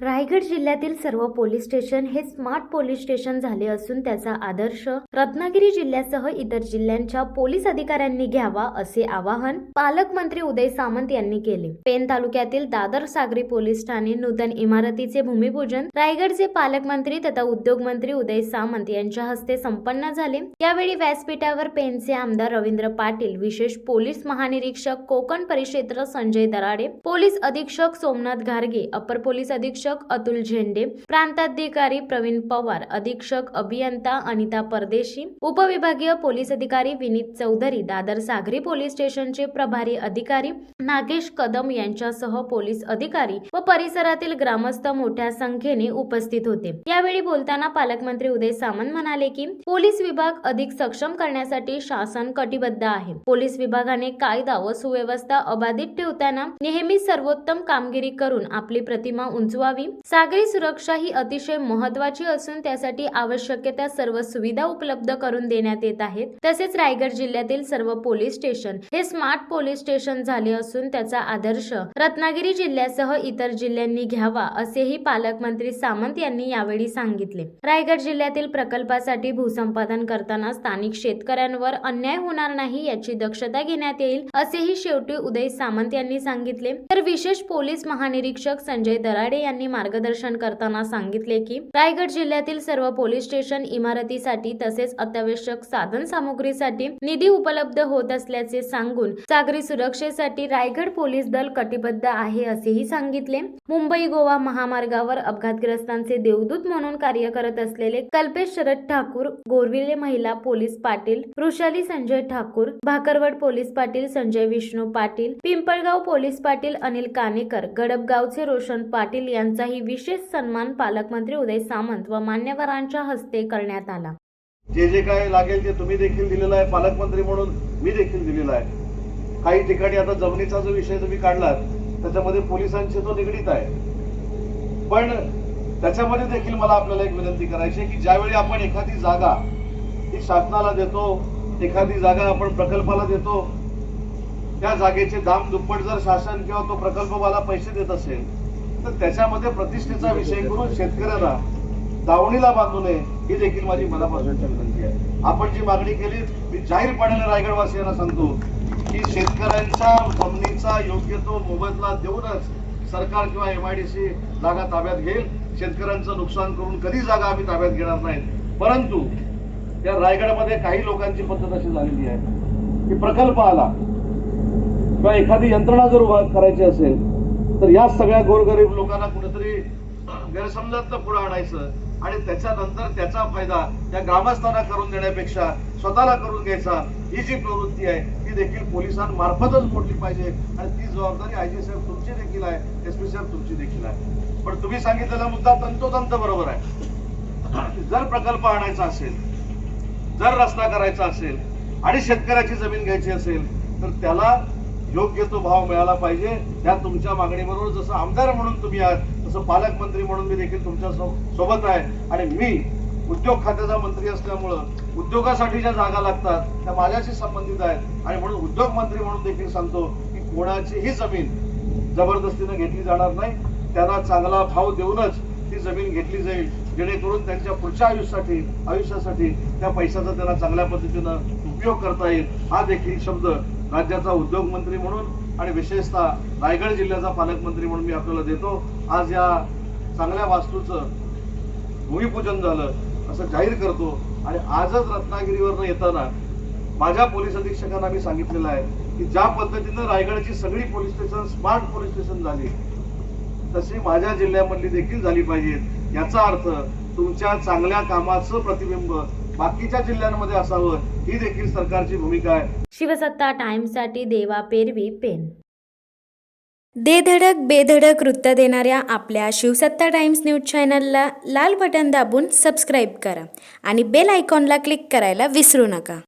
रायगड जिल्ह्यातील सर्व police station हे स्मार्ट पोलीस स्टेशन झाले असून त्याचा आदर्श रत्नागिरी जिल्ह्यासह इतर जिल्ह्यांच्या पोलीस अधिकाऱ्यांनी घ्यावा असे आवाहन पालकमंत्री उदय सामंत यांनी केले। पेन तालुक्यातील दादर सागरी पोलीस ठाणे नूतन इमारतीचे भूमिपूजन रायगडचे पालकमंत्री तथा उद्योग मंत्री उदय सामंत यांच्या हस्ते संपन्न झाले। यावेळी व्यासपीठावर पेनचे आमदार रवींद्र पाटील, विशेष पोलीस महानिरीक्षक कोकण परिक्षेत्र संजय दराडे, पोलीस अधीक्षक सोमनाथ घारगे, अपर पोलीस अधीक्षक अतुल झेंडे, प्रांताधिकारी प्रवीण पवार, अधीक्षक अभियंता अनिता परदेशी, उपविभागीय पोलीस अधिकारी विनीत चौधरी, दादर सागरी पोलीस स्टेशनचे प्रभारी अधिकारी नागेश कदम यांच्यासह पोलीस अधिकारी व परिसरातील ग्रामस्थ मोठ्या संख्येने उपस्थित होते। यावेळी बोलताना पालकमंत्री उदय सामंत म्हणाले की पोलीस विभाग अधिक सक्षम करण्यासाठी शासन कटिबद्ध आहे। पोलीस विभागाने कायदा व सुव्यवस्था अबाधित ठेवताना नेहमी सर्वोत्तम कामगिरी करून आपली प्रतिमा उंचवावी। सागरी सुरक्षा ही अतिशय महत्त्वाची असून त्यासाठी आवश्यक त्या सर्व सुविधा उपलब्ध करून देण्यात येत आहेत। तसेच रायगड जिल्ह्यातील सर्व पोलीस स्टेशन हे स्मार्ट पोलीस स्टेशन झाले असून त्याचा आदर्श रत्नागिरी जिल्ह्यासह इतर जिल्ह्यांनी घ्यावा असेही पालकमंत्री सामंत यांनी यावेळी सांगितले। रायगड जिल्ह्यातील प्रकल्पासाठी भूसंपादन करताना स्थानिक शेतकऱ्यांवर अन्याय होणार नाही याची दक्षता घेण्यात येईल असेही शेवटी उदय सामंत यांनी सांगितले। तर विशेष पोलीस महानिरीक्षक संजय दराडे यांनी मार्गदर्शन करताना सांगितले की रायगड जिल्ह्यातील सर्व पोलीस स्टेशन इमारतीसाठी तसेच अत्यावश्यक साधन सामुग्रीसाठी निधी उपलब्ध होत असल्याचे सांगून सागरी सुरक्षेसाठी रायगड पोलीस दल कटिबद्ध आहे असेही सांगितले। मुंबई गोवा महामार्गावर अपघातग्रस्तांचे देवदूत म्हणून कार्य करत असलेले कल्पेश शरद ठाकूर, गोरविले महिला police Patil Vrushali Sanjay Thakur, Bhakarwad police Patil Sanjay Vishnu Patil, Pimpalgaon police Patil Anil Kanekar, गडबगावचे रोशन पाटील यांचाही विशेष सन्मान पालकमंत्री उदय सामंत व मान्यवरांच्या हस्ते करण्यात आला। जे काय लागेल ते तुम्ही देखील दिलेलं आहे, पालकमंत्री म्हणून मी देखील दिलेला आहे। काही ठिकाणी आता जमिनीचा जो विषय तुम्ही काढला त्याच्यामध्ये पोलिसांशी तो निगडीत आहे, पण त्याच्यामध्ये देखील मला आपल्याला एक विनंती करायची आहे की ज्यावेळी आपण एखादी जागा ही शासनाला देतो, एखादी जागा आपण प्रकल्पाला देतो, त्या जागेचे दाम दुप्पट जर शासन किंवा तो प्रकल्पवाला पैसे देत असेल तर त्याच्यामध्ये प्रतिष्ठेचा विषय करून शेतकऱ्याला दावणीला बांधू नये ही देखील माझी मनापासूनची विनंती आहे। आपण जी मागणी केली मी जाहीरपणाने रायगडवासियांना सांगतो की शेतकऱ्यांच्या जमिनीचा योग्य तो मोबदला देऊनच सरकार किंवा MIDC जागा ताब्यात घेईल। शेतकऱ्यांचं नुकसान करून कधी जागा आम्ही ताब्यात घेणार नाही। परंतु या रायगडमध्ये काही लोकांची पद्धत अशी झालेली आहे की प्रकल्प आला किंवा एखादी यंत्रणा जर उभा करायची असेल तर या सगळ्या गोरगरीब लोकांना कुठेतरी गैरसमजात पुढे आणायचं आणि त्याच्यानंतर त्याचा फायदा या ग्रामस्थांना करून देण्यापेक्षा स्वतःला करून घ्यायचा ही जी प्रवृत्ती आहे ती देखील पोलिसांमार्फतच मोडली पाहिजे आणि ती जबाबदारी IG साहेब तुमची देखील आहे, SP साहेब तुमची देखील आहे। पण तुम्ही सांगितलेला मुद्दा तंतोतंत बरोबर आहे। जर प्रकल्प आणायचा असेल, जर रस्ता करायचा असेल आणि शेतकऱ्याची जमीन घ्यायची असेल तर त्याला योग्य तो भाव मिळाला पाहिजे। या तुमच्या मागणीबरोबर जसं आमदार म्हणून तुम्ही आहात तसं पालकमंत्री म्हणून मी देखील तुमच्या सोबत आहे आणि मी उद्योग खात्याचा मंत्री असल्यामुळं उद्योगासाठी ज्या जागा लागतात त्या माझ्याशी संबंधित आहेत आणि म्हणून उद्योग मंत्री म्हणून देखील सांगतो की कोणाचीही जमीन जबरदस्तीने घेतली जाणार नाही। त्यांना चांगला भाव देऊनच ती जमीन घेतली जाईल जेणेकरून त्यांच्या पुढच्या आयुष्यासाठी त्या पैशाचा त्यांना चांगल्या पद्धतीनं उपयोग करता येईल। हा देखील शब्द राज्याचा उद्योग मंत्री म्हणून आणि विशेषतः रायगड जिल्ह्याचा पालकमंत्री म्हणून मी आपल्याला देतो। आज या चांगल्या वास्तूचं भूमिपूजन झालं असं जाहीर करतो आणि आजच रत्नागिरीवरनं येताना माझ्या पोलीस अधीक्षकांना मी सांगितलेलं आहे की ज्या पद्धतीनं रायगडची सगळी police station smart police station झाली तशी माझ्या जिल्ह्यामधली देखील झाली पाहिजेत। याचा अर्थ तुमच्या चांगल्या कामाचं प्रतिबिंब बाकीच्या जिल्ह्यांमध्ये असावं ही देखील सरकारची भूमिका आहे। शिवसत्ता टाइम्स साठी देवा पेरवी, पेन। दे धडक बेधडक वृत्त देणाऱ्या आपल्या शिवसत्ता टाइम्स न्यूज चॅनलला लाल बटन दाबून सबस्क्राईब करा आणि बेल आयकॉनला क्लिक करायला विसरू नका।